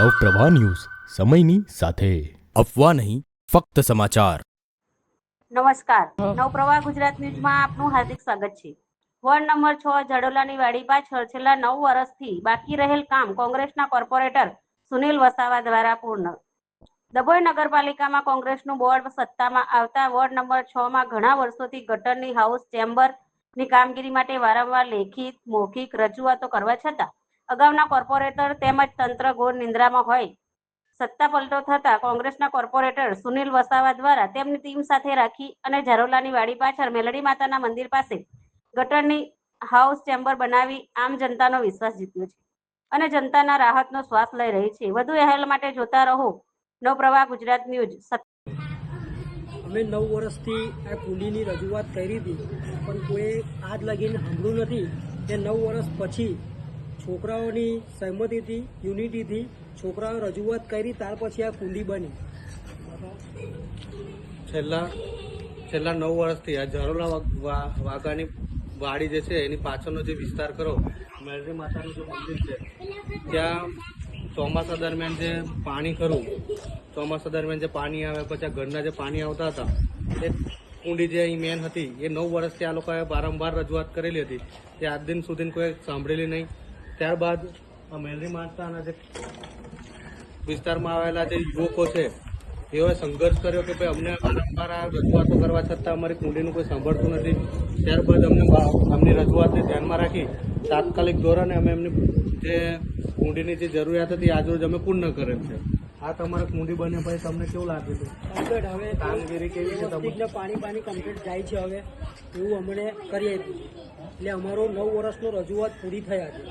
Navpravah news સમયની સાથે અફવા નહીં ફક્ત સમાચાર। નમસ્કાર, નવપ્રવાહ ગુજરાત ન્યૂઝમાં આપનું હાર્દિક સ્વાગત છે। વોર્ડ નંબર 6 જડોલાની વાડી પાછળ છેલ્લા 9 વર્ષથી બાકી રહેલ કામ કોંગ્રેસના કોર્પોરેટર સુનિલ વસાવા દ્વારા પૂર્ણ। ડભોઈ નગરપાલિકામાં કોંગ્રેસનું બોર્ડ સત્તામાં આવતા વોર્ડ નંબર 6 માં ઘણા વર્ષોથી ગટરની હાઉસ ચેમ્બરની કામગીરી માટે વારંવાર લેખિત મૌખિક રજૂઆતો કરવા છતાં અગાઉના કોર્પોરેટર તેમજ તંત્ર ઘોર નિંદ્રામાં હોય। સત્તા પલટો થતા કોંગ્રેસના કોર્પોરેટર સુનિલ વસાવા દ્વારા તેમની ટીમ સાથે રાખી અને ઝરોલાની વાડી પાછળ મેલડી માતાના મંદિર પાસે ગટરની હાઉસ ચેમ્બર બનાવી આમ જનતાનો વિશ્વાસ જીત્યો છે અને જનતાના રાહતનો શ્વાસ લઈ રહી છે। વધુ અહેવાલ માટે જોતા રહો નવપ્રવાહ ગુજરાત ન્યૂઝ। અમે 9 વર્ષથી આ કુંડીની રજૂઆત કરી હતી પણ કોઈ આજ લગીને સાંભળ્યું નથી કે 9 વર્ષ પછી છોકરાઓની સહમતિથી યુનિટીથી છોકરાઓ રજૂઆત કરી ત્યાર પછી આ કુંડી બની। છેલ્લા 9 વર્ષથી આ ઝરોલા વાઘાની વાડી જે છે એની પાછળનો જે વિસ્તાર કરો મેલડી માતાનું જે મંદિર છે ત્યાં ચોમાસા દરમિયાન જે પાણી ખરું ચોમાસા દરમિયાન જે પાણી આવે પછી આ ઘરના જે પાણી આવતા હતા એ કુંડી જે અહીં મેન હતી એ 9 વર્ષથી આ લોકોએ વારંવાર રજૂઆત કરેલી હતી તે આજ દિન સુધી કોઈ સાંભળેલી નહીં। ત્યારબાદ આ મેલડી માતાના જે વિસ્તારમાં આવેલા જે યુવકો છે એઓએ સંઘર્ષ કર્યો કે ભાઈ અમને વારંવાર આ રજૂઆતો કરવા છતાં અમારી કુંડીનું કોઈ સાંભળતું નથી। ત્યારબાદ અમની રજૂઆતને ધ્યાનમાં રાખી તાત્કાલિક ધોરણે અમે એમની જે કુંડીની જે જરૂરિયાત હતી આજરોજ અમે પૂર્ણ કરેલ છે। આ તમારે કુંડી બને ભાઈ તમને કેવું લાગ્યું હતું? કમ્પ્લીટ હવે કામગીરી કેવી છે તમારી? પાણી કમ્પ્લીટ જાય છે હવે એવું અમને કરી આપ્યું એટલે અમારો 9 વર્ષનો રજૂઆત પૂરી થઈ હતી।